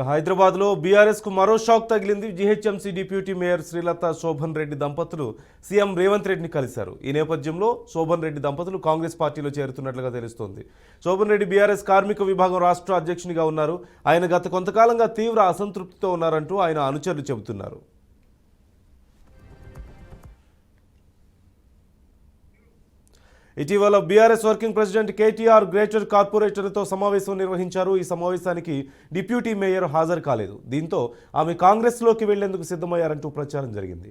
హైదరాబాద్లో బీఆర్ఎస్కు మరో షాక్ తగిలింది. GHMC deputy mayor Srilatha Shobhan Reddy దంపతులు సీఎం రేవంత్ రెడ్డిని కలిశారు. ఈ నేపథ్యంలో శోభన్ రెడ్డి దంపతులు కాంగ్రెస్ పార్టీలో చేరుతున్నట్లుగా తెలుస్తోంది. శోభన్ రెడ్డి బీఆర్ఎస్ కార్మిక విభాగం రాష్ట్ర అధ్యక్షునిగా ఉన్నారు. ఆయన గత కొంతకాలంగా తీవ్ర అసంతృప్తితో ఉన్నారంటూ ఆయన అనుచరులు చెబుతున్నారు. ఇటీవల BRS working president KTR greater కార్పొరేటర్లతో సమావేశం నిర్వహించారు. ఈ సమావేశానికి డిప్యూటీ మేయర్ హాజరు కాలేదు. దీంతో ఆమె కాంగ్రెస్లోకి వెళ్లేందుకు సిద్ధమయ్యారంటూ ప్రచారం జరిగింది.